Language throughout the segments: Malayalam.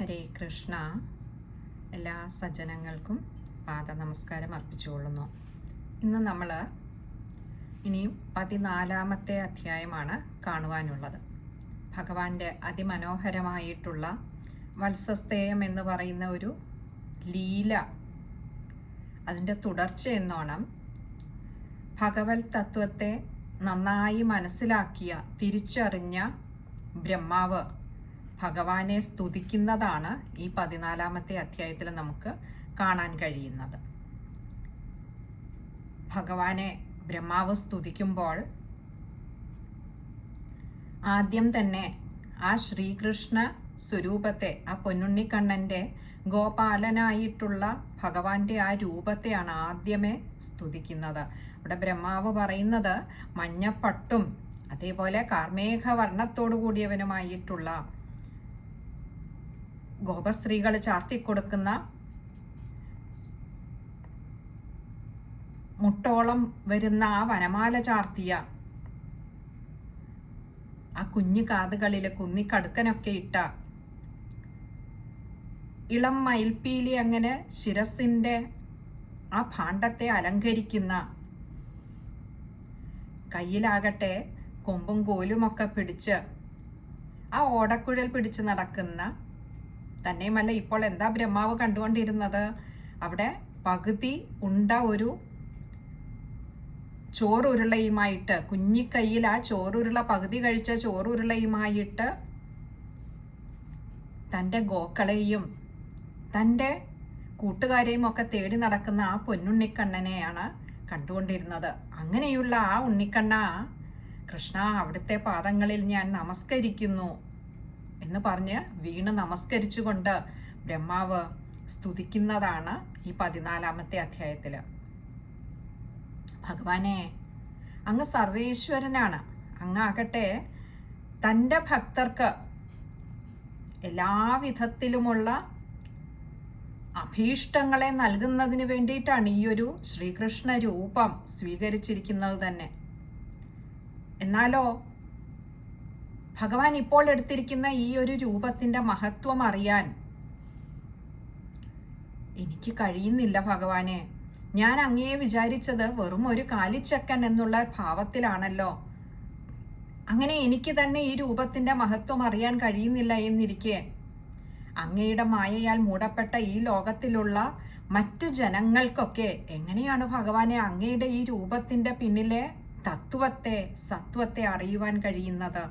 ഹരേ കൃഷ്ണ. എല്ലാ സജ്ജനങ്ങൾക്കും പാദനമസ്കാരം അർപ്പിച്ചുകൊള്ളുന്നു. ഇന്ന് നമ്മൾ ഇനിയും 14-ാമത്തെ അധ്യായമാണ് കാണുവാനുള്ളത്. ഭഗവാന്റെ അതിമനോഹരമായിട്ടുള്ള വത്സസ്തേയം എന്ന് പറയുന്ന ഒരു ലീല, അതിൻ്റെ തുടർച്ച എന്നോണം ഭഗവത് തത്വത്തെ നന്നായി മനസ്സിലാക്കിയ, തിരിച്ചറിഞ്ഞ ബ്രഹ്മാവ് ഭഗവാനെ സ്തുതിക്കുന്നതാണ് ഈ 14-ാമത്തെ അധ്യായത്തിൽ നമുക്ക് കാണാൻ കഴിയുന്നത്. ഭഗവാനെ ബ്രഹ്മാവ് സ്തുതിക്കുമ്പോൾ ആദ്യം തന്നെ ആ ശ്രീകൃഷ്ണ സ്വരൂപത്തെ, ആ പൊന്നുണ്ണിക്കണ്ണൻ്റെ ഗോപാലനായിട്ടുള്ള ഭഗവാന്റെ ആ രൂപത്തെയാണ് ആദ്യമേ സ്തുതിക്കുന്നത്. ഇവിടെ ബ്രഹ്മാവ് പറയുന്നത് മഞ്ഞപ്പട്ടും അതേപോലെ കാർമേഘവർണ്ണത്തോടു കൂടിയവനുമായിട്ടുള്ള ഗോപസ്ത്രീകൾ ചാർത്തിക്കൊടുക്കുന്ന മുട്ടോളം വരുന്ന ആ വനമാല ചാർത്തിയ ആ കുഞ്ഞു കാതുകളിൽ കുന്നിക്കടുക്കനൊക്കെ ഇട്ട ഇളം മയിൽപ്പീലി അങ്ങനെ ശിരസിൻ്റെ ആ ഭാണ്ഡത്തെ അലങ്കരിക്കുന്ന, കയ്യിലാകട്ടെ കൊമ്പും കോലുമൊക്കെ പിടിച്ച് ആ ഓടക്കുഴൽ പിടിച്ച് നടക്കുന്ന, തന്നെയുമല്ല ഇപ്പോൾ എന്താ ബ്രഹ്മാവ് കണ്ടുകൊണ്ടിരുന്നത്, അവിടെ പകുതി ഉണ്ട ഒരു ചോറുരുളയുമായിട്ട്, കുഞ്ഞിക്കൈയിൽ ആ ചോറുരുള, പകുതി കഴിച്ച ചോറുരുളയുമായിട്ട് തൻ്റെ ഗോക്കളെയും തൻ്റെ കൂട്ടുകാരെയും ഒക്കെ തേടി നടക്കുന്ന ആ പൊന്നുണ്ണിക്കണ്ണനെയാണ് കണ്ടുകൊണ്ടിരുന്നത്. അങ്ങനെയുള്ള ആ ഉണ്ണിക്കണ്ണ, കൃഷ്ണ അവിടുത്തെ പാദങ്ങളിൽ ഞാൻ നമസ്കരിക്കുന്നു എന്ന് പറഞ്ഞ് വീണ് നമസ്കരിച്ചുകൊണ്ട് ബ്രഹ്മാവ് സ്തുതിക്കുന്നതാണ് ഈ 14-ാമത്തെ അധ്യായത്തിൽ. ഭഗവാനെ, അങ്ങ് സർവേശ്വരനാണ്. അങ്ങാകട്ടെ തൻ്റെ ഭക്തർക്ക് എല്ലാവിധത്തിലുമുള്ള അഭീഷ്ടങ്ങളെ നൽകുന്നതിന് വേണ്ടിയിട്ടാണ് ഈ ഒരു ശ്രീകൃഷ്ണ രൂപം സ്വീകരിച്ചിരിക്കുന്നത് തന്നെ. എന്നാലോ ഭഗവാൻ ഇപ്പോൾ എടുത്തിരിക്കുന്ന ഈ ഒരു രൂപത്തിൻ്റെ മഹത്വം അറിയാൻ എനിക്ക് കഴിയുന്നില്ല ഭഗവാനെ. ഞാൻ അങ്ങയെ വിചാരിച്ചത് വെറും ഒരു കാലിച്ചക്കൻ എന്നുള്ള ഭാവത്തിലാണല്ലോ. അങ്ങനെ എനിക്ക് തന്നെ ഈ രൂപത്തിൻ്റെ മഹത്വം അറിയാൻ കഴിയുന്നില്ല എന്നിരിക്കെ, അങ്ങയുടെ മായയാൽ മൂടപ്പെട്ട ഈ ലോകത്തിലുള്ള മറ്റു ജനങ്ങൾക്കൊക്കെ എങ്ങനെയാണ് ഭഗവാനെ അങ്ങയുടെ ഈ രൂപത്തിൻ്റെ പിന്നിലെ തത്വത്തെ, സത്വത്തെ അറിയുവാൻ കഴിയുന്നത്?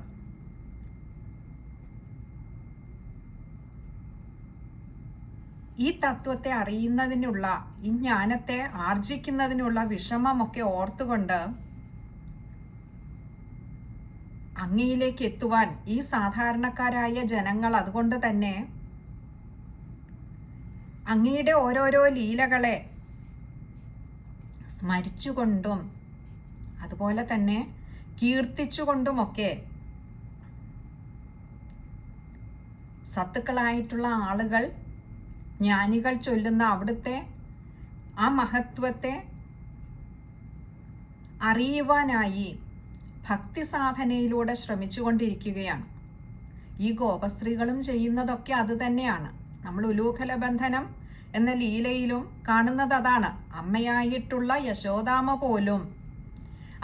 ഈ തത്വത്തെ അറിയുന്നതിനുള്ള, ഈ ജ്ഞാനത്തെ ആർജിക്കുന്നതിനുള്ള വിഷമമൊക്കെ ഓർത്തുകൊണ്ട് അങ്ങയിലേക്ക് എത്തുവാൻ ഈ സാധാരണക്കാരായ ജനങ്ങൾ അതുകൊണ്ട് തന്നെ അങ്ങയുടെ ഓരോരോ ലീലകളെ സ്മരിച്ചുകൊണ്ടും അതുപോലെ തന്നെ കീർത്തിച്ചുകൊണ്ടുമൊക്കെ സത്തുക്കളായിട്ടുള്ള ആളുകൾ, ജ്ഞാനികൾ ചൊല്ലുന്ന അവിടുത്തെ ആ മഹത്വത്തെ അറിയുവാനായി ഭക്തി സാധനയിലൂടെ ശ്രമിച്ചുകൊണ്ടിരിക്കുകയാണ്. ഈ ഗോപസ്ത്രീകളും ചെയ്യുന്നതൊക്കെ അത് തന്നെയാണ്. നമ്മൾ ഉലൂഖല ബന്ധനം എന്ന ലീലയിലും കാണുന്നത് അതാണ്. അമ്മയായിട്ടുള്ള യശോദാമ പോലും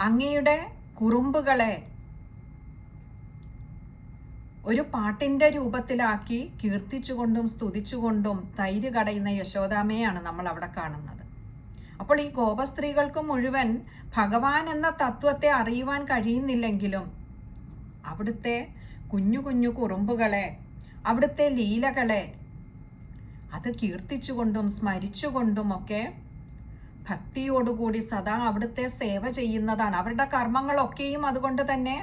അങ്ങയുടെ കുറുമ്പുകളെ ഒരു പാട്ടിൻ്റെ രൂപത്തിലാക്കി കീർത്തിച്ചുകൊണ്ടും സ്തുതിച്ചുകൊണ്ടും തൈര് കടയുന്ന യശോദാമയാണ് നമ്മൾ അവിടെ കാണുന്നത്. അപ്പോൾ ഈ ഗോപസ്ത്രീകൾക്ക് മുഴുവൻ ഭഗവാൻ എന്ന തത്വത്തെ അറിയുവാൻ കഴിയുന്നില്ലെങ്കിലും അവിടുത്തെ കുഞ്ഞു കുഞ്ഞു കുറുമ്പുകളെ, അവിടുത്തെ ലീലകളെ അത് കീർത്തിച്ചുകൊണ്ടും സ്മരിച്ചുകൊണ്ടുമൊക്കെ ഭക്തിയോടുകൂടി സദാ അവിടുത്തെ സേവ ചെയ്യുന്നതാണ്. അവരുടെ കർമ്മങ്ങളൊക്കെയും അതുകൊണ്ട് തന്നെ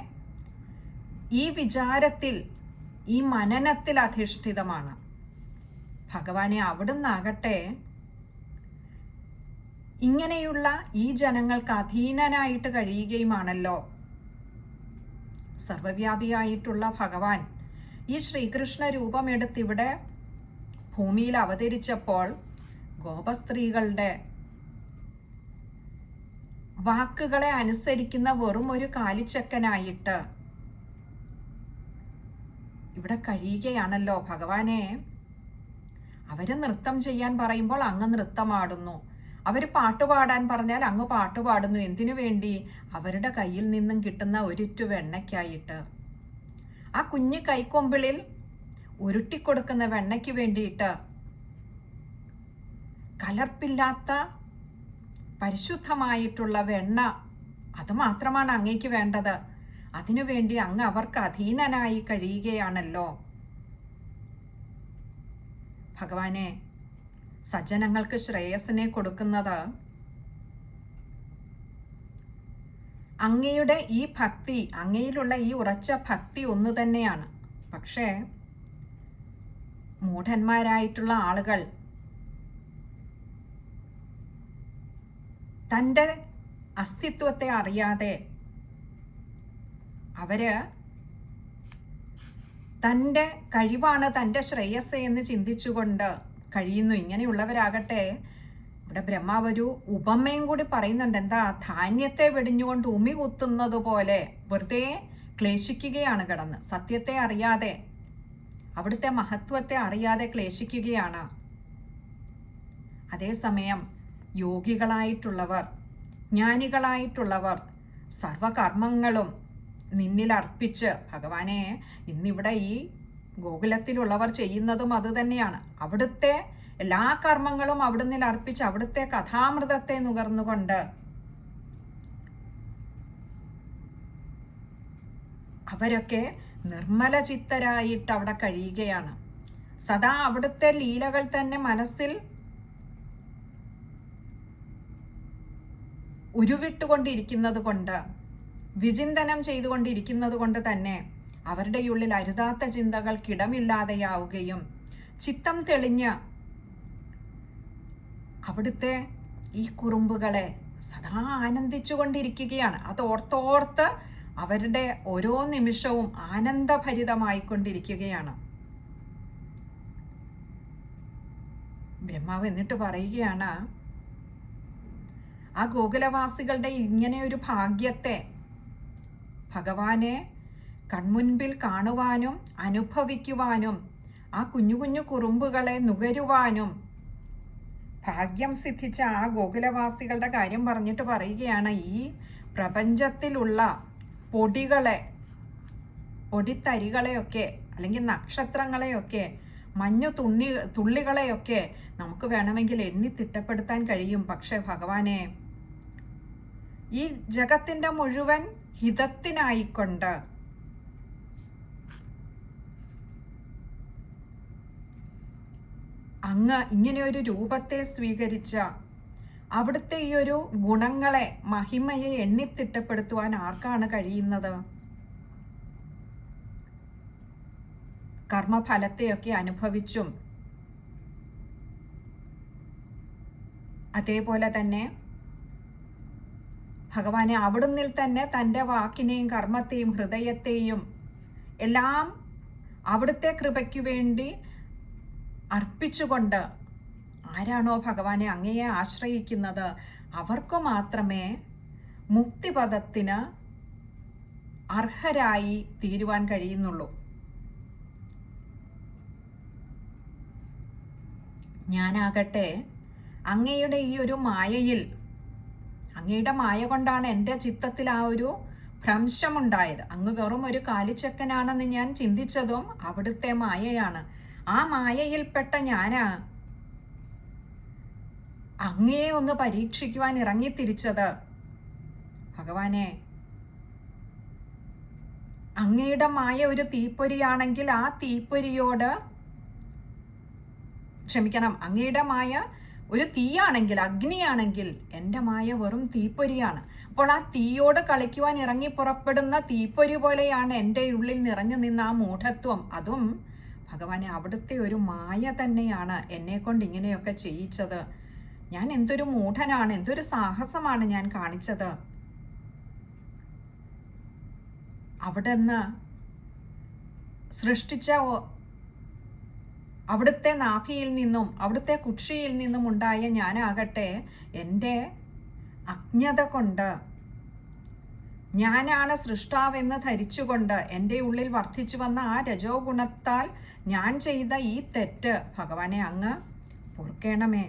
ഈ വിചാരത്തിൽ, ഈ മനനത്തിൽ അധിഷ്ഠിതമാണ്. ഭഗവാനെ അവിടുന്നാകട്ടെ ഇങ്ങനെയുള്ള ഈ ജനങ്ങൾക്ക് അധീനനായിട്ട് കഴിയുകയുമാണല്ലോ. സർവവ്യാപിയായിട്ടുള്ള ഭഗവാൻ ഈ ശ്രീകൃഷ്ണ രൂപമെടുത്തിവിടെ ഭൂമിയിൽ അവതരിച്ചപ്പോൾ ഗോപസ്ത്രീകളുടെ വാക്കുകളെ അനുസരിക്കുന്ന വെറും ഒരു കാലിച്ചക്കനായിട്ട് ഇവിടെ കഴിയുകയാണല്ലോ. ഭഗവാനെ, അവർ നൃത്തം ചെയ്യാൻ പറയുമ്പോൾ അങ്ങ് നൃത്തമാടുന്നു, അവർ പാട്ടുപാടാൻ പറഞ്ഞാൽ അങ്ങ് പാട്ടുപാടുന്നു. എന്തിനു വേണ്ടി? അവരുടെ കയ്യിൽ നിന്നും കിട്ടുന്ന ഒരിറ്റു വെണ്ണയ്ക്കായിട്ട്. ആ കുഞ്ഞു കൈക്കൊമ്പിളിൽ ഉരുട്ടിക്കൊടുക്കുന്ന വെണ്ണയ്ക്ക് വേണ്ടിയിട്ട്. കലർപ്പില്ലാത്ത പരിശുദ്ധമായിട്ടുള്ള വെണ്ണ, അത് മാത്രമാണ് അങ്ങേക്ക് വേണ്ടത്. അതിനുവേണ്ടി അങ്ങ് അവർക്ക് അധീനനായി കഴിയുകയാണല്ലോ. ഭഗവാനെ, സജ്ജനങ്ങൾക്ക് ശ്രേയസ്സിനെ കൊടുക്കുന്നത് അങ്ങയുടെ ഈ ഭക്തി, അങ്ങയിലുള്ള ഈ ഉറച്ച ഭക്തി ഒന്നു തന്നെയാണ്. പക്ഷേ മൂഢന്മാരായിട്ടുള്ള ആളുകൾ തൻ്റെ അസ്തിത്വത്തെ അറിയാതെ അവര് തൻ്റെ കഴിവാണ് തൻ്റെ ശ്രേയസ് എന്ന് ചിന്തിച്ചുകൊണ്ട് കഴിയുന്നു. ഇങ്ങനെയുള്ളവരാകട്ടെ, ഇവിടെ ബ്രഹ്മാവ് ഒരു ഉപമയും കൂടി പറയുന്നുണ്ട്. എന്താ? ധാന്യത്തെ വെടിഞ്ഞുകൊണ്ട് ഉമി കുത്തുന്നത് പോലെ വെറുതെ ക്ലേശിക്കുകയാണ് കിടന്ന്. സത്യത്തെ അറിയാതെ, അവിടുത്തെ മഹത്വത്തെ അറിയാതെ ക്ലേശിക്കുകയാണ്. അതേസമയം യോഗികളായിട്ടുള്ളവർ, ജ്ഞാനികളായിട്ടുള്ളവർ സർവകർമ്മങ്ങളും നിന്നിൽ അർപ്പിച്ച്, ഭഗവാനെ, ഇന്നിവിടെ ഈ ഗോകുലത്തിലുള്ളവർ ചെയ്യുന്നതും അത് തന്നെയാണ്. അവിടുത്തെ എല്ലാ കർമ്മങ്ങളും അവിടുന്ന് അർപ്പിച്ച് അവിടുത്തെ കഥാമൃതത്തെ നുകർന്നുകൊണ്ട് അവരൊക്കെ നിർമ്മല ചിത്തരായിട്ട് അവിടെ കഴിയുകയാണ്. സദാ അവിടുത്തെ ലീലകൾ തന്നെ മനസ്സിൽ ഉരുവിട്ടുകൊണ്ടിരിക്കുന്നത് കൊണ്ട്, വിചിന്തനം ചെയ്തുകൊണ്ടിരിക്കുന്നത് കൊണ്ട് തന്നെ അവരുടെ ഉള്ളിൽ അരുതാത്ത ചിന്തകൾക്കിടമില്ലാതെയാവുകയും ചിത്തം തെളിഞ്ഞ് അവിടുത്തെ ഈ കുറുമ്പുകളെ സദാ ആനന്ദിച്ചു കൊണ്ടിരിക്കുകയാണ്. അത് ഓർത്തോർത്ത് അവരുടെ ഓരോ നിമിഷവും ആനന്ദഭരിതമായിക്കൊണ്ടിരിക്കുകയാണ്. ബ്രഹ്മാവ് എന്നിട്ട് പറയുകയാണ്, ആ ഗോകുലവാസികളുടെ ഇങ്ങനെ ഒരു ഭാഗ്യത്തെ ഭഗവാനെ കൺമുൻപിൽ കാണുവാനും അനുഭവിക്കുവാനും ആ കുഞ്ഞു കുഞ്ഞു കുറുമ്പുകളെ നുകരുവാനും ഭാഗ്യം സിദ്ധിച്ച ആ ഗോകുലവാസികളുടെ കാര്യം പറഞ്ഞിട്ട് പറയുകയാണ്, ഈ പ്രപഞ്ചത്തിലുള്ള പൊടികളെ, പൊടിത്തരികളെയൊക്കെ അല്ലെങ്കിൽ നക്ഷത്രങ്ങളെയൊക്കെ, മഞ്ഞു തുള്ളികളെയൊക്കെ നമുക്ക് വേണമെങ്കിൽ എണ്ണി തിട്ടപ്പെടുത്താൻ കഴിയും. പക്ഷെ ഭഗവാനെ, ഈ ജഗത്തിൻ്റെ മുഴുവൻ ഹിതത്തിനായിക്കൊണ്ട് അങ്ങ് ഇങ്ങനെ ഒരു രൂപത്തെ സ്വീകരിച്ച അവിടുത്തെ ഈ ഒരു ഗുണങ്ങളെ, മഹിമയെ എണ്ണിത്തിട്ടപ്പെടുത്തുവാൻ ആർക്കാണ് കഴിയുന്നത്? കർമ്മഫലത്തെയൊക്കെ അനുഭവിച്ചും അതേപോലെ തന്നെ ഭഗവാനെ അവിടുന്നിൽ തന്നെ തൻ്റെ വാക്കിനെയും കർമ്മത്തെയും ഹൃദയത്തെയും എല്ലാം അവിടുത്തെ കൃപയ്ക്കു വേണ്ടി അർപ്പിച്ചുകൊണ്ട് ആരാണോ ഭഗവാനെ അങ്ങയെ ആശ്രയിക്കുന്നത് അവർക്ക് മാത്രമേ മുക്തിപദത്തിന് അർഹരായി തീരുവാൻ കഴിയുന്നുള്ളൂ. ഞാനാകട്ടെ അങ്ങയുടെ ഈ ഒരു മായയിൽ, അങ്ങയുടെ മായ കൊണ്ടാണ് എൻ്റെ ചിത്തത്തിൽ ആ ഒരു ഭ്രംശമുണ്ടായത്. അങ്ങ് വെറും ഒരു കാലിച്ചക്കനാണെന്ന് ഞാൻ ചിന്തിച്ചതും അവിടുത്തെ മായയാണ്. ആ മായയിൽപ്പെട്ട ഞാനാ അങ്ങയെ ഒന്ന് പരീക്ഷിക്കുവാൻ ഇറങ്ങിത്തിരിച്ചത്. ഭഗവാനെ, അങ്ങയുടെ മായ ഒരു തീപ്പൊരിയാണെങ്കിൽ ആ തീപ്പൊരിയോട്, ക്ഷമിക്കണം, അങ്ങയുടെ മായ ഒരു തീയാണെങ്കിൽ, അഗ്നിയാണെങ്കിൽ എൻ്റെ മായ വെറും തീപ്പൊരിയാണ്. അപ്പോൾ ആ തീയോട് കളിക്കുവാൻ ഇറങ്ങി പുറപ്പെടുന്ന തീപ്പൊരി പോലെയാണ് എൻ്റെ ഉള്ളിൽ നിറഞ്ഞു നിന്ന ആ മൂഢത്വം. അതും ഭഗവാനെ അവിടുത്തെ ഒരു മായ തന്നെയാണ് എന്നെ കൊണ്ട് ഇങ്ങനെയൊക്കെ ചെയ്യിച്ചത്. ഞാൻ എന്തൊരു മൂഢനാണ്, എന്തൊരു സാഹസമാണ് ഞാൻ കാണിച്ചത്. അവിടുന്ന് സൃഷ്ടിച്ച അവിടുത്തെ നാഭിയിൽ നിന്നും അവിടുത്തെ കുക്ഷിയിൽ നിന്നും ഉണ്ടായ ഞാനാകട്ടെ എൻ്റെ അജ്ഞത കൊണ്ട് ഞാനാണ് സൃഷ്ടാവെന്ന് ധരിച്ചുകൊണ്ട് എൻ്റെ ഉള്ളിൽ വർദ്ധിച്ചു വന്ന ആ രജോ ഗുണത്താൽ ഞാൻ ചെയ്ത ഈ തെറ്റ് ഭഗവാനെ അങ്ങ് പൊറുക്കേണമേ.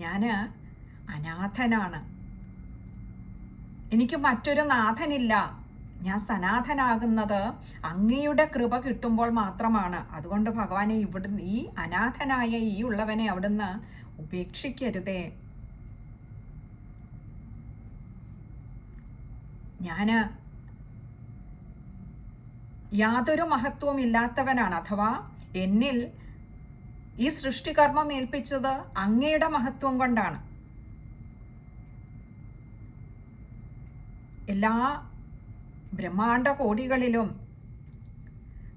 ഞാൻ അനാഥനാണ്, എനിക്ക് മറ്റൊരു നാഥനില്ല. ഞാൻ സനാഥനാകുന്നത് അങ്ങയുടെ കൃപ കിട്ടുമ്പോൾ മാത്രമാണ്. അതുകൊണ്ട് ഭഗവാനെ ഇവിടുന്ന് ഈ അനാഥനായ ഈ ഉള്ളവനെ അവിടുന്ന് ഉപേക്ഷിക്കരുതേ. ഞാൻ യാതൊരു മഹത്വവും ഇല്ലാത്തവനാണ്, അഥവാ എന്നിൽ ഈ സൃഷ്ടികർമ്മം ഏൽപ്പിച്ചത് അങ്ങയുടെ മഹത്വം കൊണ്ടാണ്. എല്ലാ ബ്രഹ്മാണ്ട കോടികളിലും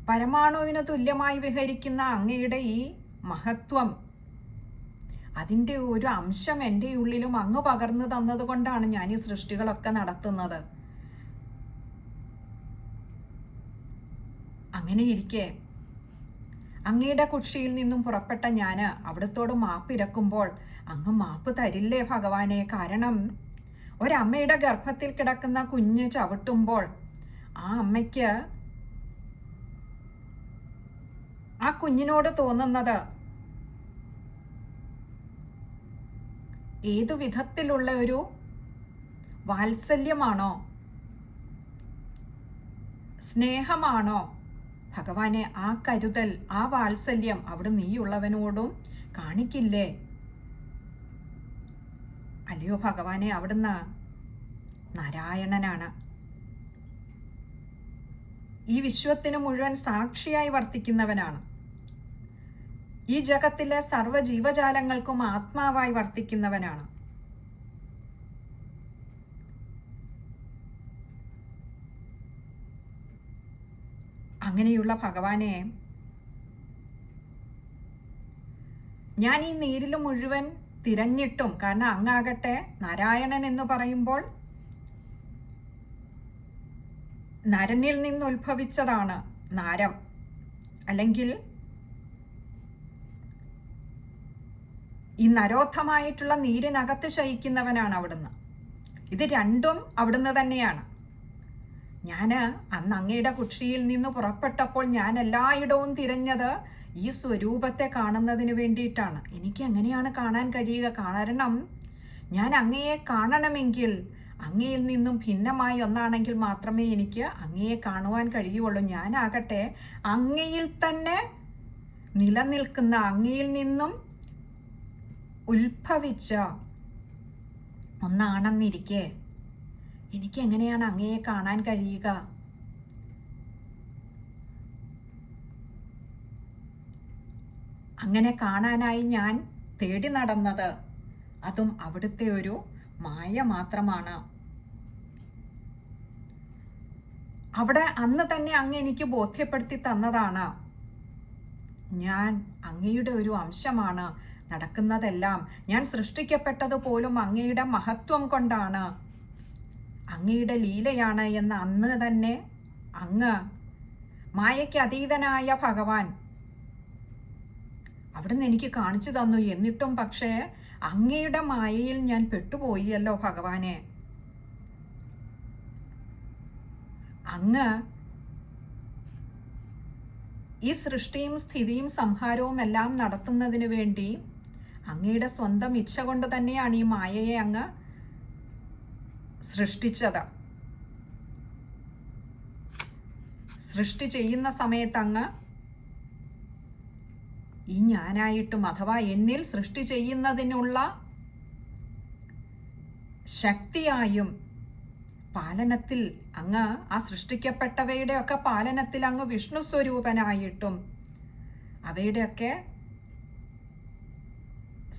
പരമാണുവിന് തുല്യമായി വിഹരിക്കുന്ന അങ്ങയുടെ ഈ മഹത്വം, അതിൻ്റെ ഒരു അംശം എൻ്റെ ഉള്ളിലും അങ്ങ് പകർന്നു തന്നതുകൊണ്ടാണ് ഞാൻ ഈ സൃഷ്ടികളൊക്കെ നടത്തുന്നത്. അങ്ങനെ ഇരിക്കെ അങ്ങയുടെ കുക്ഷിയിൽ നിന്നും പുറപ്പെട്ട ഞാൻ അവിടത്തോട് മാപ്പിരക്കുമ്പോൾ അങ്ങ് മാപ്പ് തരില്ലേ ഭഗവാനെ? കാരണം ഒരമ്മയുടെ ഗർഭത്തിൽ കിടക്കുന്ന കുഞ്ഞ് ചവിട്ടുമ്പോൾ ആ അമ്മയ്ക്ക് ആ കുഞ്ഞിനോട് തോന്നുന്നത് ഏതു വിധത്തിലുള്ള ഒരു വാത്സല്യമാണോ, സ്നേഹമാണോ? ഭഗവാനെ, ആ കരുതൽ, ആ വാത്സല്യം അവിടെ നീയുള്ളവനോടും കാണിക്കില്ലേ? അല്ലയോ ഭഗവാനെ, അവിടുന്ന് നാരായണനാണ്, ഈ വിശ്വത്തിന് മുഴുവൻ സാക്ഷിയായി വർത്തിക്കുന്നവനാണ്, ഈ ജഗത്തിലെ സർവ്വ ജീവജാലങ്ങൾക്കും ആത്മാവായി വർത്തിക്കുന്നവനാണ്. അങ്ങനെയുള്ള ഭഗവാനെ, ഞാൻ ഈ നീരിൽ മുഴുവൻ തിരഞ്ഞിട്ടും, കാരണം അങ്ങാകട്ടെ നാരായണൻ എന്ന് പറയുമ്പോൾ നരനിൽ നിന്ന് ഉത്ഭവിച്ചതാണ് നാരം, അല്ലെങ്കിൽ ഈ നരോദ്ധമായിട്ടുള്ള നീരിനകത്ത് ശയിക്കുന്നവനാണ് അവിടുന്ന്. ഇത് രണ്ടും അവിടുന്ന് തന്നെയാണ്. ഞാൻ അന്ന് അങ്ങയുടെ കുക്ഷിയിൽ നിന്ന് പുറപ്പെട്ടപ്പോൾ ഞാൻ എല്ലായിടവും തിരഞ്ഞത് ഈ സ്വരൂപത്തെ കാണുന്നതിന് വേണ്ടിയിട്ടാണ്. എനിക്ക് എങ്ങനെയാണ് കാണാൻ കഴിയുക? കാരണം ഞാൻ അങ്ങയെ കാണണമെങ്കിൽ അങ്ങയിൽ നിന്നും ഭിന്നമായി ഒന്നാണെങ്കിൽ മാത്രമേ എനിക്ക് അങ്ങയെ കാണുവാൻ കഴിയുള്ളൂ. ഞാനാകട്ടെ അങ്ങയിൽ തന്നെ നിലനിൽക്കുന്ന, അങ്ങയിൽ നിന്നും ഉത്ഭവിച്ച ഒന്നാണെന്നിരിക്കെ എനിക്ക് എങ്ങനെയാണ് അങ്ങയെ കാണാൻ കഴിയുക? അങ്ങനെ കാണാനായി ഞാൻ തേടി നടന്നത് അതും അവിടുത്തെ ഒരു മായ മാത്രമാണ്. അവിടെ അന്ന് തന്നെ അങ്ങ് എനിക്ക് ബോധ്യപ്പെടുത്തി തന്നതാണ്, ഞാൻ അങ്ങയുടെ ഒരു അംശമാണ്, നടക്കുന്നതെല്ലാം ഞാൻ സൃഷ്ടിക്കപ്പെട്ടത് പോലും അങ്ങയുടെ മഹത്വം കൊണ്ടാണ്, അങ്ങയുടെ ലീലയാണ് എന്ന് അന്ന് തന്നെ അങ്ങ്, മായയ്ക്ക് അതീതനായ ഭഗവാൻ, അവിടുന്ന് എനിക്ക് കാണിച്ചു തന്നു. എന്നിട്ടും പക്ഷേ അങ്ങയുടെ മായയിൽ ഞാൻ പെട്ടുപോയല്ലോ ഭഗവാനെ. അങ്ങ് ഈ സൃഷ്ടിയും സ്ഥിതിയും സംഹാരവും എല്ലാം നടത്തുന്നതിന് വേണ്ടി അങ്ങയുടെ സ്വന്തം ഇച്ഛ കൊണ്ട് തന്നെയാണ് ഈ മായയെ അങ്ങ് സൃഷ്ടിച്ചത്. സൃഷ്ടി ചെയ്യുന്ന സമയത്ത് അങ്ങ് ഈ ഞാനായിട്ടും, അഥവാ എന്നിൽ സൃഷ്ടി ചെയ്യുന്നതിനുള്ള ശക്തിയായും, പാലനത്തിൽ അങ്ങ് ആ സൃഷ്ടിക്കപ്പെട്ടവയുടെയൊക്കെ പാലനത്തിൽ അങ്ങ് വിഷ്ണു സ്വരൂപനായിട്ടും, അവയുടെയൊക്കെ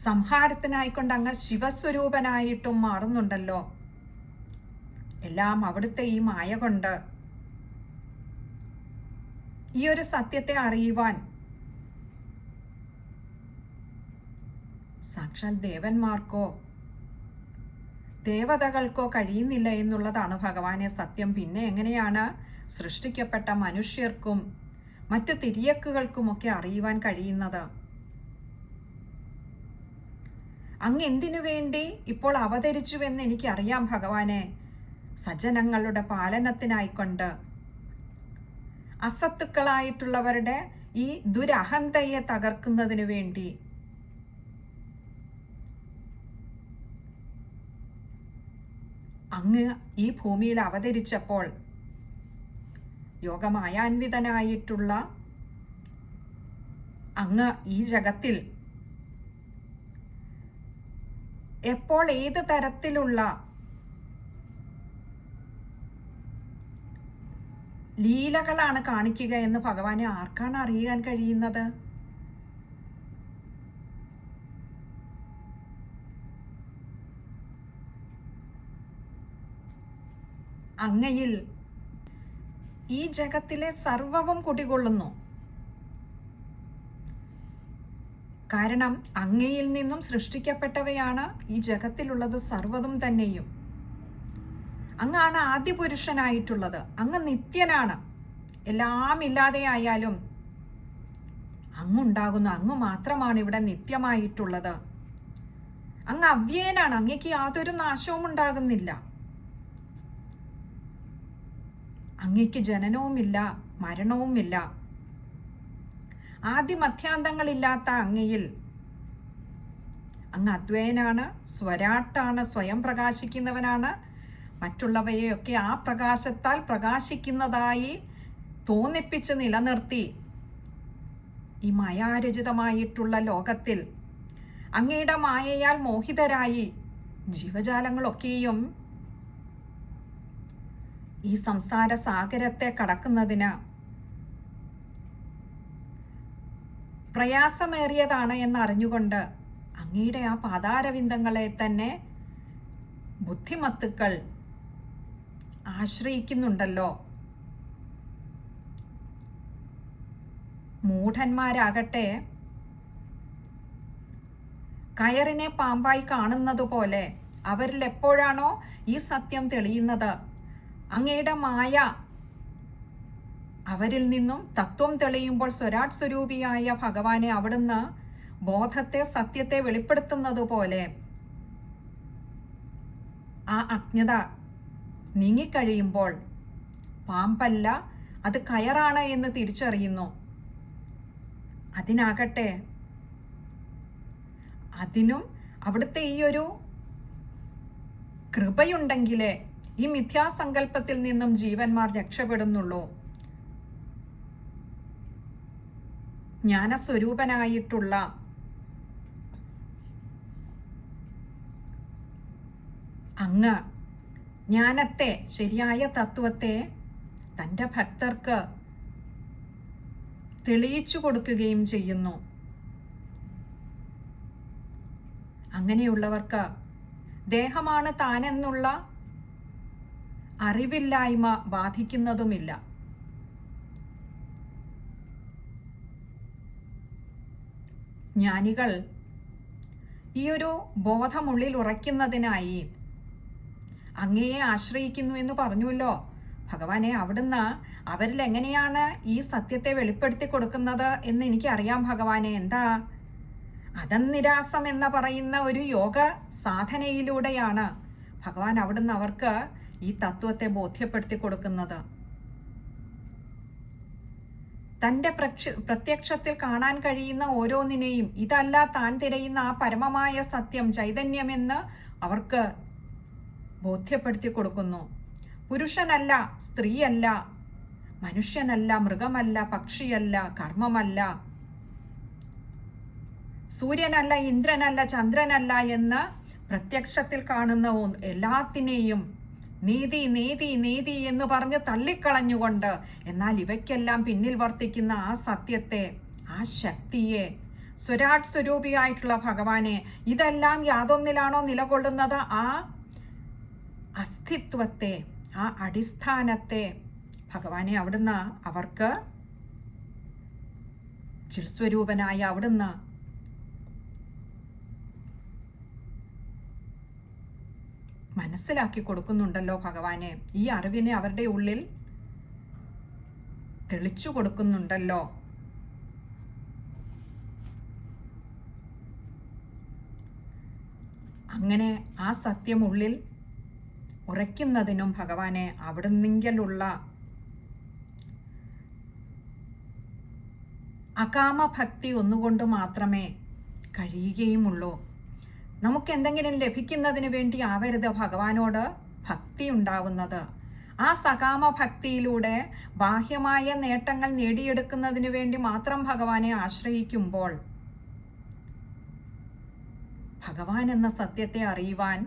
സംഹാരത്തിനായിക്കൊണ്ട് അങ്ങ് ശിവസ്വരൂപനായിട്ടും മാറുന്നുണ്ടല്ലോ. എല്ലാം അവിടുത്തെ ഈ മായ കൊണ്ട്. ഈ ഒരു സത്യത്തെ അറിയുവാൻ സാക്ഷാൽ ദേവന്മാർക്കോ ദേവതകൾക്കോ കഴിയുന്നില്ല എന്നുള്ളതാണ് ഭഗവാനെ സത്യം. പിന്നെ എങ്ങനെയാണ് സൃഷ്ടിക്കപ്പെട്ട മനുഷ്യർക്കും മറ്റ് തിര്യക്കുകൾക്കുമൊക്കെ അറിയുവാൻ കഴിയുന്നത്? അങ്ങ് എന്തിനു വേണ്ടി ഇപ്പോൾ അവതരിച്ചുവെന്ന് എനിക്കറിയാം ഭഗവാനെ. സജ്ജനങ്ങളുടെ പാലനത്തിനായിക്കൊണ്ട് അസത്തുക്കളായിട്ടുള്ളവരുടെ ഈ ദുരഹന്തയെ തകർക്കുന്നതിന് വേണ്ടി അങ്ങ് ഈ ഭൂമിയിൽ അവതരിച്ചപ്പോൾ യോഗമായാൻവിതനായിട്ടുള്ള അങ്ങ് ഈ ജഗത്തിൽ എപ്പോൾ ഏത് തരത്തിലുള്ള ലീലകളാണ് കാണിക്കുക എന്ന് ഭഗവാനെ ആർക്കാണ് അറിയാൻ കഴിയുന്നത്? അങ്ങയിൽ ഈ ജഗത്തിലെ സർവവും കുടികൊള്ളുന്നു. കാരണം അങ്ങയിൽ നിന്നും സൃഷ്ടിക്കപ്പെട്ടവയാണ് ഈ ജഗത്തിലുള്ളത് സർവ്വതും തന്നെയും. അങ്ങാണ് ആദ്യ പുരുഷനായിട്ടുള്ളത്. അങ്ങ് നിത്യനാണ്. എല്ലാം ഇല്ലാതെയായാലും അങ്ങുണ്ടാകുന്നു. അങ്ങ് മാത്രമാണ് ഇവിടെ നിത്യമായിട്ടുള്ളത്. അങ്ങ് അവ്യയനാണ്. അങ്ങയ്ക്ക് യാതൊരു നാശവും ഉണ്ടാകുന്നില്ല. അങ്ങയ്ക്ക് ജനനവുമില്ല, മരണവുമില്ല. ആദിമധ്യാന്തങ്ങളില്ലാത്ത അങ്ങയിൽ അങ്ങ് അദ്വൈനാണ്, സ്വരാട്ടാണ്, സ്വയം പ്രകാശിക്കുന്നവനാണ്. മറ്റുള്ളവയെയൊക്കെ ആ പ്രകാശത്താൽ പ്രകാശിക്കുന്നതായി തോന്നിപ്പിച്ച് നിലനിർത്തി ഈ മായാരചിതമായിട്ടുള്ള ലോകത്തിൽ അങ്ങയുടെ മായയാൽ മോഹിതരായി ജീവജാലങ്ങളൊക്കെയും ഈ സംസാര സാഗരത്തെ കടക്കുന്നതിന് പ്രയാസമേറിയതാണ് എന്നറിഞ്ഞുകൊണ്ട് അങ്ങയുടെ ആ പാതാരവിന്ദങ്ങളെ തന്നെ ബുദ്ധിമത്തുക്കൾ ആശ്രയിക്കുന്നുണ്ടല്ലോ. മൂഢന്മാരാകട്ടെ കയറിനെ പാമ്പായി കാണുന്നത് പോലെ അവരിൽ എപ്പോഴാണോ ഈ സത്യം തെളിയുന്നത്, അങ്ങയുടെ മായ അവരിൽ നിന്നും തത്വം തെളിയുമ്പോൾ സ്വരാട് സ്വരൂപിയായ ഭഗവാനെ അവിടുന്ന് ബോധത്തെ, സത്യത്തെ വെളിപ്പെടുത്തുന്നത് പോലെ ആ അജ്ഞത നീങ്ങിക്കഴിയുമ്പോൾ പാമ്പല്ല, അത് കയറാണ് എന്ന് തിരിച്ചറിയുന്നു. അതിനാകട്ടെ അതിനും അവിടുത്തെ ഈ ഒരു കൃപയുണ്ടെങ്കിലേ ഈ മിഥ്യാസങ്കല്പത്തിൽ നിന്നും ജീവന്മാർ രക്ഷപ്പെടുന്നുള്ളൂ. ജ്ഞാനസ്വരൂപനായിട്ടുള്ള അങ്ങ് ജ്ഞാനത്തെ, ശരിയായ തത്വത്തെ തൻ്റെ ഭക്തർക്ക് തെളിയിച്ചു കൊടുക്കുകയും ചെയ്യുന്നു. അങ്ങനെയുള്ളവർക്ക് ദേഹമാണ് താനെന്നുള്ള അറിവില്ലായ്മ ബാധിക്കുന്നതുമില്ല. ജ്ഞാനികൾ ഈ ഒരു ബോധമുള്ളിൽ ഉറയ്ക്കുന്നതിനായി അങ്ങയെ ആശ്രയിക്കുന്നു എന്ന് പറഞ്ഞുവല്ലോ ഭഗവാനെ. അവിടുന്ന് അവരിൽ എങ്ങനെയാണ് ഈ സത്യത്തെ വെളിപ്പെടുത്തി കൊടുക്കുന്നത് എന്ന് എനിക്കറിയാം ഭഗവാനെ. എന്താ? അതന്നിരാസം എന്ന് പറയുന്ന ഒരു യോഗ സാധനയിലൂടെയാണ് ഭഗവാൻ അവിടുന്ന് അവർക്ക് ഈ തത്വത്തെ ബോധ്യപ്പെടുത്തി കൊടുക്കുന്നത്. തൻ്റെ പ്രത്യക്ഷത്തിൽ കാണാൻ കഴിയുന്ന ഓരോന്നിനെയും ഇതല്ല താൻ തിരയുന്ന ആ പരമമായ സത്യം, ചൈതന്യമെന്ന് അവർക്ക് ബോധ്യപ്പെടുത്തി കൊടുക്കുന്നു. പുരുഷനല്ല, സ്ത്രീയല്ല, മനുഷ്യനല്ല, മൃഗമല്ല, പക്ഷിയല്ല, കർമ്മമല്ല, സൂര്യനല്ല, ഇന്ദ്രനല്ല, ചന്ദ്രനല്ല എന്ന് പ്രത്യക്ഷത്തിൽ കാണുന്ന എല്ലാത്തിനെയും നീതി നീതി നീതി എന്ന് പറഞ്ഞ് തള്ളിക്കളഞ്ഞുകൊണ്ട്, എന്നാൽ ഇവയ്ക്കെല്ലാം പിന്നിൽ വർത്തിക്കുന്ന ആ സത്യത്തെ, ആ ശക്തിയെ, സ്വരാട് സ്വരൂപിയായിട്ടുള്ള ഭഗവാനെ, ഇതെല്ലാം യാതൊന്നിലാണോ നിലകൊള്ളുന്നത്, ആ അസ്തിത്വത്തെ, ആ അടിസ്ഥാനത്തെ ഭഗവാനെ അവിടുന്ന് അവർക്ക് ചിൽസ്വരൂപനായ അവിടുന്ന് മനസ്സിലാക്കി കൊടുക്കുന്നുണ്ടല്ലോ ഭഗവാനെ. ഈ അറിവിനെ അവരുടെ ഉള്ളിൽ തെളിച്ചു കൊടുക്കുന്നുണ്ടല്ലോ. അങ്ങനെ ആ സത്യം ഉള്ളിൽ ഉറയ്ക്കുന്നതിനും ഭഗവാനെ അവിടുന്നെങ്കിലുള്ള അകാമഭക്തി ഒന്നുകൊണ്ട് മാത്രമേ കഴിയുകയുമുള്ളൂ. നമുക്ക് എന്തെങ്കിലും ലഭിക്കുന്നതിന് വേണ്ടി ആവരുത് ഭഗവാനോട് ഭക്തി ഉണ്ടാവുന്നത്. ആ സകാമ ഭക്തിയിലൂടെ ബാഹ്യമായ നേട്ടങ്ങൾ നേടിയെടുക്കുന്നതിന് വേണ്ടി മാത്രം ഭഗവാനെ ആശ്രയിക്കുമ്പോൾ ഭഗവാൻ എന്ന സത്യത്തെ അറിയുവാൻ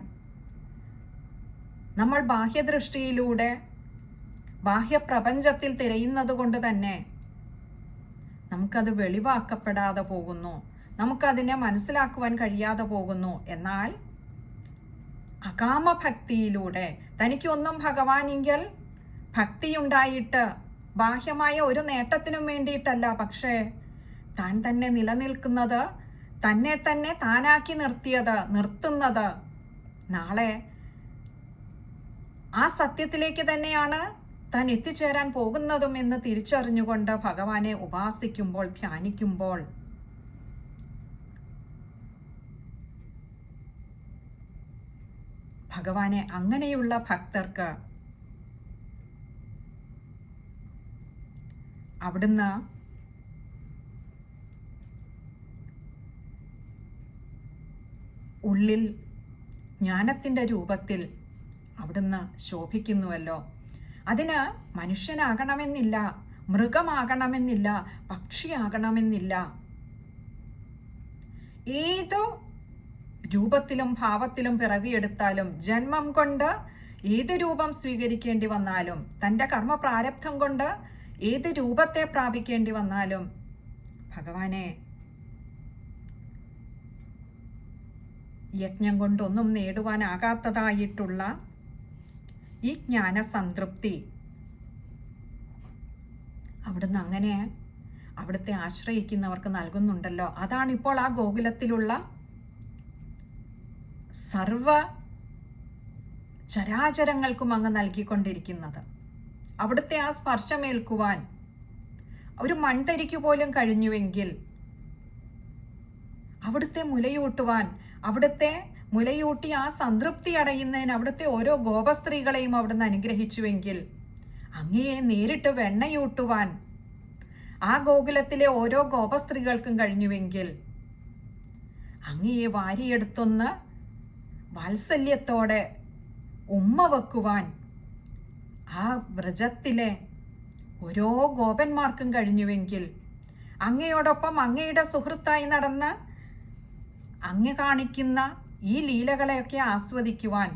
നമ്മൾ ബാഹ്യദൃഷ്ടിയിലൂടെ ബാഹ്യപ്രപഞ്ചത്തിൽ തിരയുന്നത് കൊണ്ട് തന്നെ നമുക്കത് വെളിവാക്കപ്പെടാതെ പോകുന്നു, നമുക്കതിനെ മനസ്സിലാക്കുവാൻ കഴിയാതെ പോകുന്നു. എന്നാൽ അകാമഭക്തിയിലൂടെ തനിക്കൊന്നും ഭഗവാനെങ്കിൽ ഭക്തിയുണ്ടായിട്ട് ബാഹ്യമായ ഒരു നേട്ടത്തിനും വേണ്ടിയിട്ടല്ല, പക്ഷേ താൻ തന്നെ നിലനിൽക്കുന്നത്, തന്നെ തന്നെ താനാക്കി നിർത്തുന്നത് നാളെ ആ സത്യത്തിലേക്ക് തന്നെയാണ് താൻ എത്തിച്ചേരാൻ പോകുന്നതും എന്ന് തിരിച്ചറിഞ്ഞുകൊണ്ട് ഭഗവാനെ ഉപാസിക്കുമ്പോൾ, ധ്യാനിക്കുമ്പോൾ ഭഗവാനെ അങ്ങനെയുള്ള ഭക്തർക്ക് അവിടുന്ന് ഉള്ളിൽ ജ്ഞാനത്തിൻ്റെ രൂപത്തിൽ അവിടുന്ന് ശോഭിക്കുന്നുവല്ലോ. അതിന് മനുഷ്യനാകണമെന്നില്ല, മൃഗമാകണമെന്നില്ല, പക്ഷിയാകണമെന്നില്ല. ഏതു രൂപത്തിലും ഭാവത്തിലും പിറവിയെടുത്താലും, ജന്മം കൊണ്ട് ഏത് രൂപം സ്വീകരിക്കേണ്ടി വന്നാലും, തൻ്റെ കർമ്മ പ്രാരബ്ധം കൊണ്ട് ഏത് രൂപത്തെ പ്രാപിക്കേണ്ടി വന്നാലും ഭഗവാനെ യജ്ഞം കൊണ്ടൊന്നും നേടുവാനാകാത്തതായിട്ടുള്ള ഈ ജ്ഞാനസംതൃപ്തി അവിടുന്ന് അങ്ങനെ അവിടുത്തെ ആശ്രയിക്കുന്നവർക്ക് നൽകുന്നുണ്ടല്ലോ. അതാണിപ്പോൾ ആ ഗോകുലത്തിലുള്ള സർവ ചരാചരങ്ങൾക്കും അങ്ങ് നൽകിക്കൊണ്ടിരിക്കുന്നത്. അവിടുത്തെ ആ സ്പർശമേൽക്കുവാൻ ഒരു മൺതരിക്ക് പോലും കഴിഞ്ഞുവെങ്കിൽ, അവിടുത്തെ മുലയൂട്ടുവാൻ, അവിടുത്തെ മുലയൂട്ടി ആ സംതൃപ്തി അടയുന്നതിന് അവിടുത്തെ ഓരോ ഗോപസ്ത്രീകളെയും അവിടുന്ന് അനുഗ്രഹിച്ചുവെങ്കിൽ, അങ്ങയെ നേരിട്ട് വെണ്ണയൂട്ടുവാൻ ആ ഗോകുലത്തിലെ ഓരോ ഗോപസ്ത്രീകൾക്കും കഴിഞ്ഞുവെങ്കിൽ, അങ്ങയെ വാരിയെടുത്തൊന്ന് വാത്സല്യത്തോടെ ഉമ്മ വെക്കുവാൻ ആ വ്രജത്തിലെ ഓരോ ഗോപന്മാർക്കും കഴിഞ്ഞുവെങ്കിൽ, അങ്ങയോടൊപ്പം അങ്ങയുടെ സുഹൃത്തായി നടന്ന് അങ്ങ് കാണിക്കുന്ന ഈ ലീലകളെയൊക്കെ ആസ്വദിക്കുവാൻ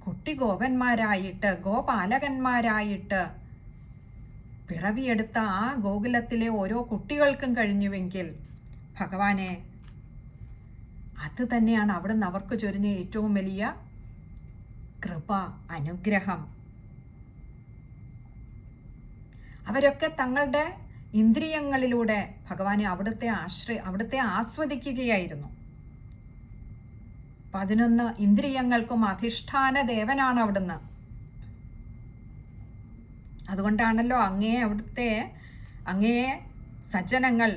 കുട്ടി ഗോപന്മാരായിട്ട്, ഗോപാലകന്മാരായിട്ട് പിറവിയെടുത്ത ആ ഗോകുലത്തിലെ ഓരോ കുട്ടികൾക്കും കഴിഞ്ഞുവെങ്കിൽ, ഭഗവാനെ അത് തന്നെയാണ് അവിടുന്ന് അവർക്ക് ചൊരിഞ്ഞ ഏറ്റവും വലിയ കൃപ, അനുഗ്രഹം. അവരൊക്കെ തങ്ങളുടെ ഇന്ദ്രിയങ്ങളിലൂടെ ഭഗവാനെ അവിടുത്തെ ആസ്വദിക്കുകയായിരുന്നു. 11 ഇന്ദ്രിയങ്ങൾക്കും അധിഷ്ഠാന ദേവനാണ് അവിടുന്ന്. അതുകൊണ്ടാണല്ലോ അങ്ങയെ സജ്ജനങ്ങൾ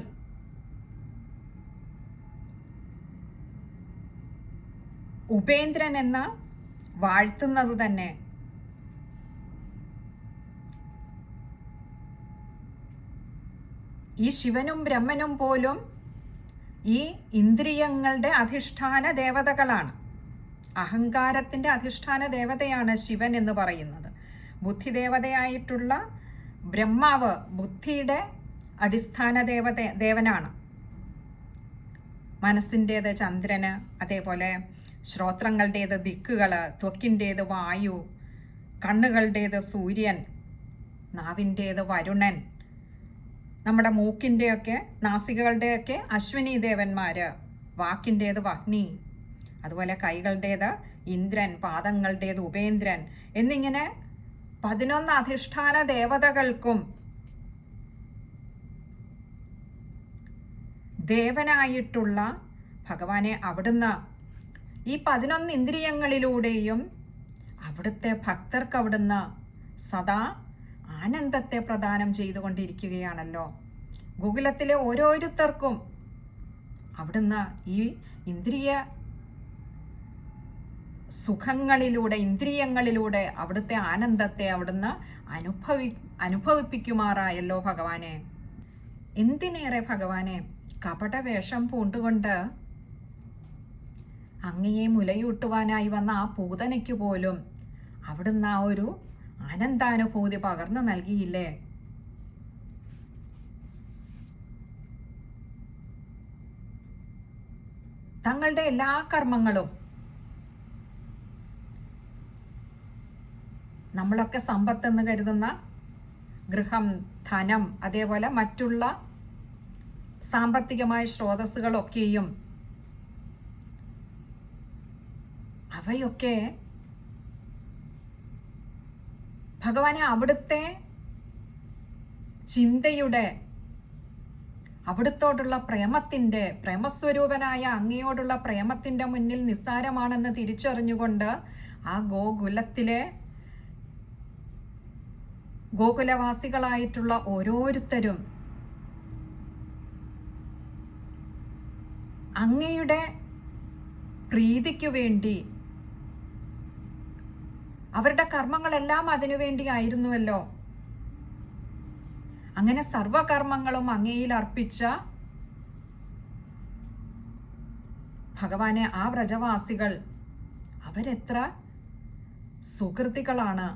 ഉപേന്ദ്രൻ എന്ന വാഴ്ത്തുന്നത് തന്നെ. ഈ ശിവനും ബ്രഹ്മനും പോലും ഈ ഇന്ദ്രിയങ്ങളുടെ അധിഷ്ഠാന ദേവതകളാണ്. അഹങ്കാരത്തിൻ്റെ അധിഷ്ഠാന ദേവതയാണ് ശിവൻ എന്ന് പറയുന്നത്. ബുദ്ധിദേവതയായിട്ടുള്ള ബ്രഹ്മാവ് ബുദ്ധിയുടെ അടിസ്ഥാന ദേവനാണ്. മനസ്സിൻ്റേത് ചന്ദ്രന്, അതേപോലെ ശ്രോത്രങ്ങളുടേത് ദിക്കുകൾ, ത്വക്കിൻ്റേത് വായു, കണ്ണുകളുടേത് സൂര്യൻ, നാവിൻ്റേത് വരുണൻ, നമ്മുടെ മൂക്കിൻ്റെയൊക്കെ നാസികകളുടെയൊക്കെ അശ്വിനി ദേവന്മാർ, വാക്കിൻ്റേത് വഹ്നി, അതുപോലെ കൈകളുടേത് ഇന്ദ്രൻ, പാദങ്ങളുടേത് ഉപേന്ദ്രൻ എന്നിങ്ങനെ 11 അധിഷ്ഠാന ദേവതകൾക്കും ദേവനായിട്ടുള്ള ഭഗവാനെ അവിടുന്ന് ഈ 11 ഇന്ദ്രിയങ്ങളിലൂടെയും അവിടുത്തെ ഭക്തർക്ക് അവിടുന്ന് സദാ ആനന്ദത്തെ പ്രദാനം ചെയ്തുകൊണ്ടിരിക്കുകയാണല്ലോ. ഗോകുലത്തിലെ ഓരോരുത്തർക്കും അവിടുന്ന് ഈ ഇന്ദ്രിയ സുഖങ്ങളിലൂടെ, ഇന്ദ്രിയങ്ങളിലൂടെ അവിടുത്തെ ആനന്ദത്തെ അവിടുന്ന് അനുഭവിപ്പിക്കുമാറായല്ലോ ഭഗവാനെ. എന്തിനേറെ ഭഗവാനെ, കപടവേഷം പൂണ്ടുകൊണ്ട് അങ്ങയെ മുലയൂട്ടുവാനായി വന്ന ആ പൂതനയ്ക്ക് പോലും അവിടുന്ന് ആ ഒരു ആനന്ദാനുഭൂതി പകർന്നു നൽകിയില്ലേ? തങ്ങളുടെ എല്ലാ കർമ്മങ്ങളും നമ്മളൊക്കെ സമ്പത്തെന്ന് കരുതുന്ന ഗൃഹം, ധനം, അതേപോലെ മറ്റുള്ള സാമ്പത്തികമായ സ്രോതസ്സുകളൊക്കെയും അവയൊക്കെ ഭഗവാനെ അവിടുത്തെ ചിന്തയുടെ, അവിടുത്തോടുള്ള പ്രേമത്തിൻ്റെ, പ്രേമസ്വരൂപനായ അങ്ങയോടുള്ള പ്രേമത്തിൻ്റെ മുന്നിൽ നിസ്സാരമാണെന്ന് തിരിച്ചറിഞ്ഞുകൊണ്ട് ആ ഗോകുലവാസികളായിട്ടുള്ള ഓരോരുത്തരും അങ്ങയുടെ പ്രീതിക്കു വേണ്ടി, അവരുടെ കർമ്മങ്ങളെല്ലാം അതിനുവേണ്ടി ആയിരുന്നുവല്ലോ. അങ്ങനെ സർവകർമ്മങ്ങളും അങ്ങയിൽ അർപ്പിച്ച ഭഗവാനെ ആ വ്രജവാസികൾ അവരെത്ര സുകൃതികളാണ്,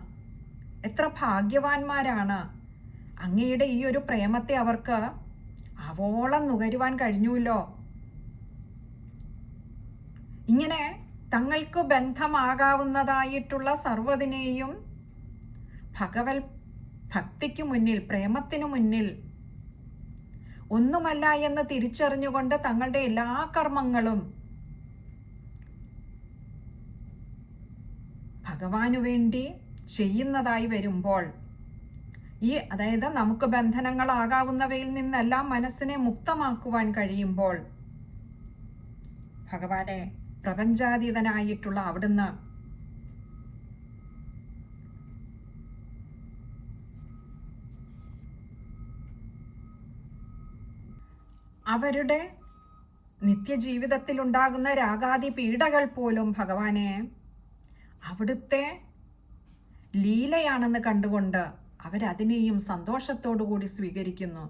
എത്ര ഭാഗ്യവാന്മാരാണ്. അങ്ങയുടെ ഈ ഒരു പ്രേമത്തെ അവർക്ക് ആവോളം നുകരുവാൻ കഴിഞ്ഞുല്ലോ. ഇങ്ങനെ തങ്ങൾക്ക് ബന്ധമാകാവുന്നതായിട്ടുള്ള സർവ്വതിനെയും ഭക്തിക്കു മുന്നിൽ, പ്രേമത്തിനു മുന്നിൽ ഒന്നുമല്ല എന്ന് തിരിച്ചറിഞ്ഞുകൊണ്ട് തങ്ങളുടെ എല്ലാ കർമ്മങ്ങളും ഭഗവാനു വേണ്ടി ചെയ്യുന്നതായി വരുമ്പോൾ, അതായത് നമുക്ക് ബന്ധനങ്ങളാകാവുന്നവയിൽ നിന്നെല്ലാം മനസ്സിനെ മുക്തമാക്കുവാൻ കഴിയുമ്പോൾ, ഭഗവാനെ പ്രപഞ്ചാതീതനായിട്ടുള്ള അവിടുന്ന് അവരുടെ നിത്യജീവിതത്തിലുണ്ടാകുന്ന രാഗാദി പീഡകൾ പോലും ഭഗവാനെ അവിടുത്തെ ലീലയാണെന്ന് കണ്ടുകൊണ്ട് അവരതിനെയും സന്തോഷത്തോടുകൂടി സ്വീകരിക്കുന്നു.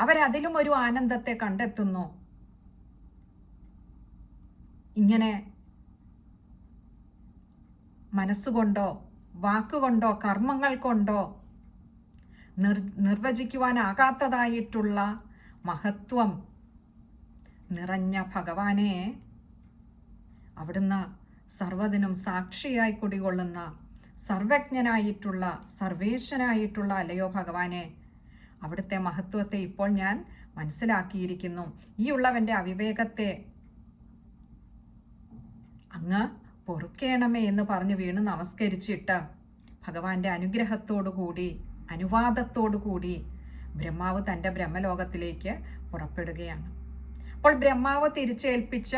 അവരതിലും ഒരു ആനന്ദത്തെ കണ്ടെത്തുന്നു. ഇങ്ങനെ മനസ്സുകൊണ്ടോ വാക്കുകൊണ്ടോ കർമ്മങ്ങൾ കൊണ്ടോ നിർവചിക്കുവാനാകാത്തതായിട്ടുള്ള മഹത്വം നിറഞ്ഞ ഭഗവാനെ അവിടുന്ന് സർവ്വതിനും സാക്ഷിയായി കുടികൊള്ളുന്ന സർവജ്ഞനായിട്ടുള്ള സർവേശനായിട്ടുള്ള അല്ലയോ ഭഗവാനെ, അവിടുത്തെ മഹത്വത്തെ ഇപ്പോൾ ഞാൻ മനസ്സിലാക്കിയിരിക്കുന്നു. ഈ ഉള്ളവൻ്റെ അവിവേകത്തെ അങ്ങ് പൊറുക്കേണമേ എന്ന് പറഞ്ഞ് വീണ് നമസ്കരിച്ചിട്ട് ഭഗവാന്റെ അനുഗ്രഹത്തോടുകൂടി, അനുവാദത്തോടുകൂടി ബ്രഹ്മാവ് തൻ്റെ ബ്രഹ്മലോകത്തിലേക്ക് പുറപ്പെടുകയാണ്. അപ്പോൾ ബ്രഹ്മാവ് തിരിച്ചേൽപ്പിച്ച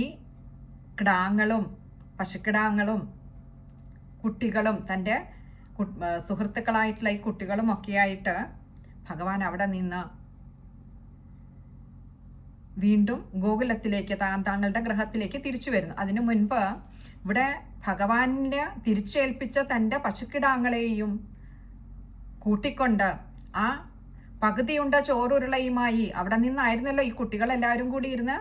ഈ കിടാങ്ങളും പശുക്കിടാങ്ങളും കുട്ടികളും തൻ്റെ സുഹൃത്തുക്കളായിട്ടുള്ള ഈ കുട്ടികളും ഒക്കെയായിട്ട് ഭഗവാൻ അവിടെ നിന്ന് വീണ്ടും ഗോകുലത്തിലേക്ക്, താങ്കളുടെ ഗൃഹത്തിലേക്ക് തിരിച്ചു വരുന്നു. അതിനു മുൻപ് ഇവിടെ ഭഗവാനെ തിരിച്ചേൽപ്പിച്ച തൻ്റെ പശുക്കിടാങ്ങളെയും കൂട്ടിക്കൊണ്ട് ആ പകുതിയുണ്ട ചോറുരുളയുമായി അവിടെ നിന്നായിരുന്നല്ലോ ഈ കുട്ടികളെല്ലാവരും കൂടി ഇരുന്ന്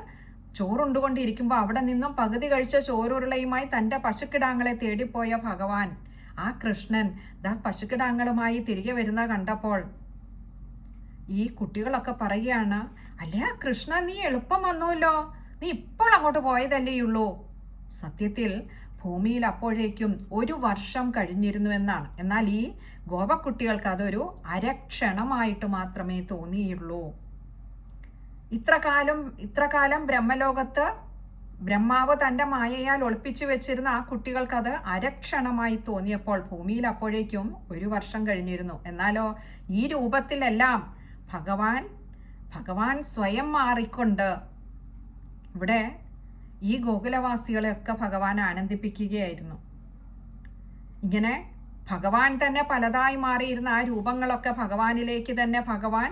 ചോറുണ്ടുകൊണ്ടിരിക്കുമ്പോൾ അവിടെ നിന്നും പകുതി കഴിച്ച ചോറുരുളയുമായി തൻ്റെ പശുക്കിടാങ്ങളെ തേടിപ്പോയ ഭഗവാൻ, ആ കൃഷ്ണൻ പശുക്കിടാങ്ങളുമായി തിരികെ വരുന്ന കണ്ടപ്പോൾ ഈ കുട്ടികളൊക്കെ പറയുകയാണ്, അല്ലേ കൃഷ്ണ, നീ എളുപ്പം വന്നുല്ലോ, നീ ഇപ്പോൾ അങ്ങോട്ട് പോയതല്ലേയുള്ളൂ. സത്യത്തിൽ ഭൂമിയിൽ അപ്പോഴേക്കും 1 വർഷം കഴിഞ്ഞിരുന്നുവെന്നാണ്. എന്നാൽ ഈ ഗോപക്കുട്ടികൾക്ക് അതൊരു അരക്ഷണമായിട്ട് മാത്രമേ തോന്നിയുള്ളൂ. ഇത്രകാലം ബ്രഹ്മലോകത്ത് ബ്രഹ്മാവ് തൻ്റെ മായയാൽ ഒളിപ്പിച്ചു വെച്ചിരുന്ന ആ കുട്ടികൾക്കത് അരക്ഷണമായി തോന്നിയപ്പോൾ ഭൂമിയിൽ അപ്പോഴേക്കും 1 വർഷം കഴിഞ്ഞിരുന്നു. എന്നാലോ ഈ രൂപത്തിലെല്ലാം ഭഗവാൻ സ്വയം മാറിക്കൊണ്ട് ഇവിടെ ഈ ഗോകുലവാസികളെയൊക്കെ ഭഗവാൻ ആനന്ദിപ്പിക്കുകയായിരുന്നു. ഇങ്ങനെ ഭഗവാൻ തന്നെ പലതായി മാറിയിരുന്ന ആ രൂപങ്ങളൊക്കെ ഭഗവാനിലേക്ക് തന്നെ ഭഗവാൻ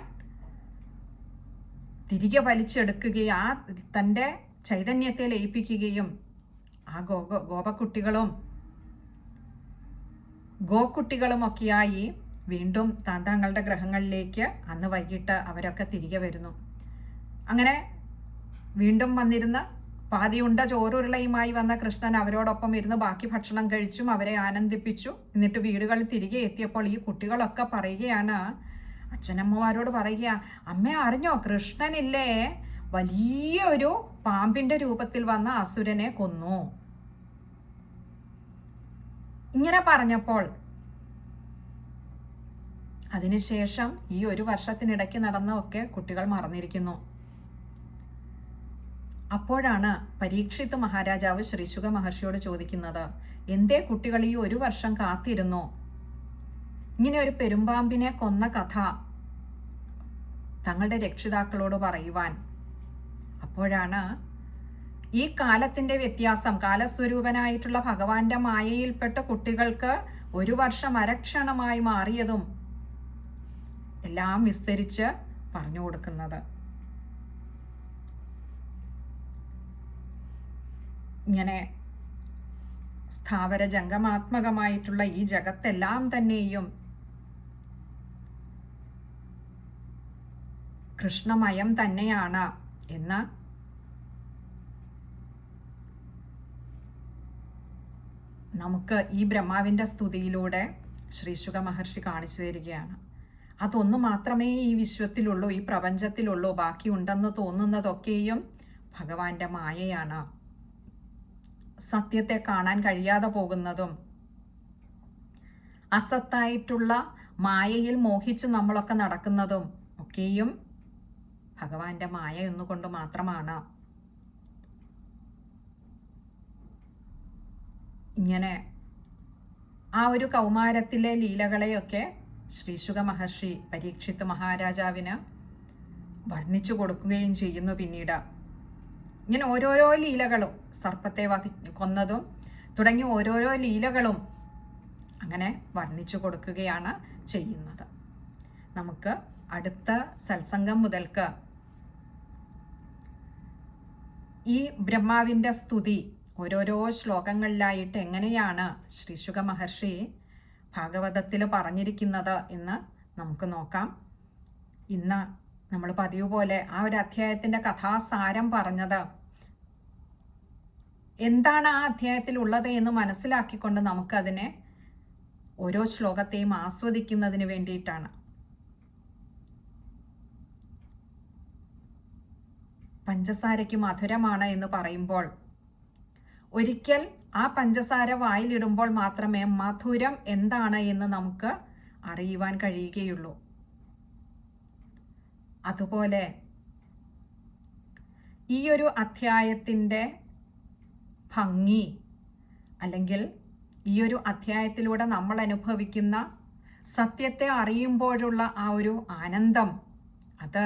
തിരികെ വലിച്ചെടുക്കുകയും ആ തൻ്റെ ചൈതന്യത്തെ ലയിപ്പിക്കുകയും ആ ഗോപക്കുട്ടികളും ഗോക്കുട്ടികളുമൊക്കെയായി വീണ്ടും തങ്ങളുടെ ഗ്രഹങ്ങളിലേക്ക് അന്ന് വൈകിട്ട് അവരൊക്കെ തിരികെ വരുന്നു. അങ്ങനെ വീണ്ടും വന്നിരുന്ന പാതിയുണ്ട ചോറുരുളയുമായി വന്ന കൃഷ്ണൻ അവരോടൊപ്പം ഇരുന്ന് ബാക്കി ഭക്ഷണം കഴിച്ചും അവരെ ആനന്ദിപ്പിച്ചു. എന്നിട്ട് വീടുകളിൽ തിരികെ എത്തിയപ്പോൾ ഈ കുട്ടികളൊക്കെ പറയുകയാണ്, അച്ഛനമ്മമാരോട് പറയുക, അമ്മ അറിഞ്ഞോ, കൃഷ്ണനില്ലേ വലിയൊരു പാമ്പിന്റെ രൂപത്തിൽ വന്ന അസുരനെ കൊന്നു. ഇങ്ങനെ പറഞ്ഞപ്പോൾ അതിനുശേഷം ഈ ഒരു വർഷത്തിനിടയ്ക്ക് നടന്നതൊക്കെ കുട്ടികൾ മറന്നിരിക്കുന്നു. അപ്പോഴാണ് പരീക്ഷിത് മഹാരാജാവ് ശ്രീശുക മഹർഷിയോട് ചോദിക്കുന്നത്, എന്തേ കുട്ടികൾ ഈ ഒരു വർഷം കാത്തിരുന്നു ഇങ്ങനെ ഒരു പെരുമ്പാമ്പിനെ കൊന്ന കഥ തങ്ങളുടെ രക്ഷിതാക്കളോട് പറയുവാൻ? അപ്പോഴാണ് ഈ കാലത്തിന്റെ വ്യത്യാസം, കാലസ്വരൂപനായിട്ടുള്ള ഭഗവാന്റെ മായയിൽപ്പെട്ട കുട്ടികൾക്ക് ഒരു വർഷം അരക്ഷണമായി മാറിയതും എല്ലാം വിസ്തരിച്ച് പറഞ്ഞു കൊടുക്കുന്നത്. ഇങ്ങനെ സ്ഥാവര ജംഗമാത്മകമായിട്ടുള്ള ഈ ജഗത്തെല്ലാം തന്നെയും കൃഷ്ണമയം തന്നെയാണ് എന്ന് നമുക്ക് ഈ ബ്രഹ്മാവിൻ്റെ സ്തുതിയിലൂടെ ശ്രീശുക മഹർഷി കാണിച്ചു തരികയാണ്. അതൊന്നു മാത്രമേ ഈ വിശ്വത്തിലുള്ളൂ, ഈ പ്രപഞ്ചത്തിലുള്ളൂ. ബാക്കി ഉണ്ടെന്ന് തോന്നുന്നതൊക്കെയും ഭഗവാന്റെ മായയാണ്. സത്യത്തെ കാണാൻ കഴിയാതെ പോകുന്നതും അസത്തായിട്ടുള്ള മായയിൽ മോഹിച്ച് നമ്മളൊക്കെ നടക്കുന്നതും ഒക്കെയും ഭഗവാന്റെ മായ എന്നുകൊണ്ട് മാത്രമാണ്. ഇങ്ങനെ ആ ഒരു കൗമാരത്തിലെ ലീലകളെയൊക്കെ ശ്രീശുക മഹർഷി പരീക്ഷിത് മഹാരാജാവിന് വർണ്ണിച്ചു കൊടുക്കുകയും ചെയ്യുന്നു. പിന്നീട് ഇങ്ങനെ ഓരോരോ ലീലകളും, സർപ്പത്തെ കൊന്നതും തുടങ്ങി ഓരോരോ ലീലകളും അങ്ങനെ വർണ്ണിച്ചു കൊടുക്കുകയാണ് ചെയ്യുന്നത്. നമുക്ക് അടുത്ത സത്സംഗം മുതൽക്ക് ഈ ബ്രഹ്മാവിൻ്റെ സ്തുതി ഓരോരോ ശ്ലോകങ്ങളിലായിട്ട് എങ്ങനെയാണ് ശ്രീശുക മഹർഷി ഭാഗവതത്തിൽ പറഞ്ഞിരിക്കുന്നത് എന്ന് നമുക്ക് നോക്കാം. ഇന്ന് നമ്മൾ പതിവ് പോലെ ആ ഒരു അധ്യായത്തിൻ്റെ കഥാസാരം പറഞ്ഞത് എന്താണ് ആ അധ്യായത്തിൽ ഉള്ളത് എന്ന് മനസ്സിലാക്കിക്കൊണ്ട് നമുക്കതിനെ ഓരോ ശ്ലോകത്തെയും ആസ്വദിക്കുന്നതിന് വേണ്ടിയിട്ടാണ്. പഞ്ചസാരയ്ക്ക് മധുരമാണ് എന്ന് പറയുമ്പോൾ ഒരിക്കൽ ആ പഞ്ചസാര വായിലിടുമ്പോൾ മാത്രമേ മധുരം എന്താണ് എന്ന് നമുക്ക് അറിയുവാൻ കഴിയുകയുള്ളൂ. അതുപോലെ ഈ ഒരു അധ്യായത്തിൻ്റെ ഭംഗി, അല്ലെങ്കിൽ ഈ ഒരു അധ്യായത്തിലൂടെ നമ്മൾ അനുഭവിക്കുന്ന സത്യത്തെ അറിയുമ്പോഴുള്ള ആ ഒരു ആനന്ദം, അത്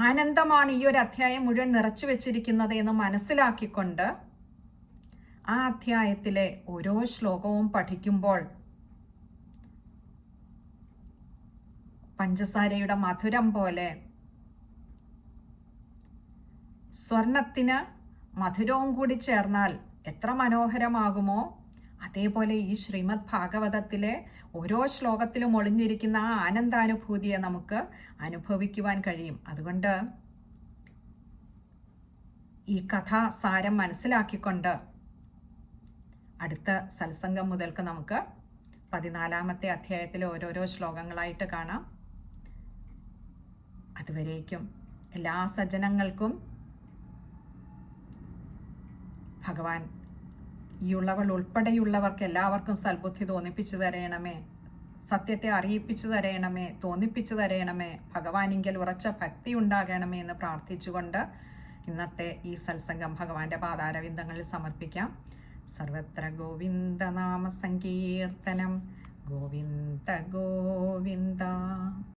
ആനന്ദമാണ് ഈ ഒരു അധ്യായം മുഴുവൻ നിറച്ചു വെച്ചിരിക്കുന്നത് എന്ന് മനസ്സിലാക്കിക്കൊണ്ട് ആ അധ്യായത്തിലെ ഓരോ ശ്ലോകവും പഠിക്കുമ്പോൾ പഞ്ചസാരയുടെ മധുരം പോലെ സ്വർണത്തിന് മധുരവും കൂടി ചേർന്നാൽ എത്ര മനോഹരമാകുമോ, അതേപോലെ ഈ ശ്രീമദ് ഭാഗവതത്തിലെ ഓരോ ശ്ലോകത്തിലും ഒളിഞ്ഞിരിക്കുന്ന ആ ആനന്ദാനുഭൂതിയെ നമുക്ക് അനുഭവിക്കുവാൻ കഴിയും. അതുകൊണ്ട് ഈ കഥാസാരം മനസ്സിലാക്കിക്കൊണ്ട് അടുത്ത സത്സംഗം മുതൽക്ക് നമുക്ക് 14-ാമത്തെ അധ്യായത്തിലെ ഓരോരോ ശ്ലോകങ്ങളായിട്ട് കാണാം. അതുവരേക്കും എല്ലാ സജ്ജനങ്ങൾക്കും ഭഗവാൻ ഈ ഉള്ളവൾ ഉൾപ്പെടെയുള്ളവർക്ക് എല്ലാവർക്കും സൽബുദ്ധി തോന്നിപ്പിച്ചു തരയണമേ, സത്യത്തെ അറിയിപ്പിച്ചു തരയണമേ, തോന്നിപ്പിച്ചു തരയണമേ, ഭഗവാനിങ്കൽ ഉറച്ച ഭക്തി ഉണ്ടാകണമേ എന്ന് പ്രാർത്ഥിച്ചുകൊണ്ട് ഇന്നത്തെ ഈ സത്സംഗം ഭഗവാന്റെ പാദാരവിന്ദങ്ങളിൽ സമർപ്പിക്കാം. സർവത്ര ഗോവിന്ദനാമ സങ്കീർത്തനം, ഗോവിന്ദ ഗോവിന്ദ.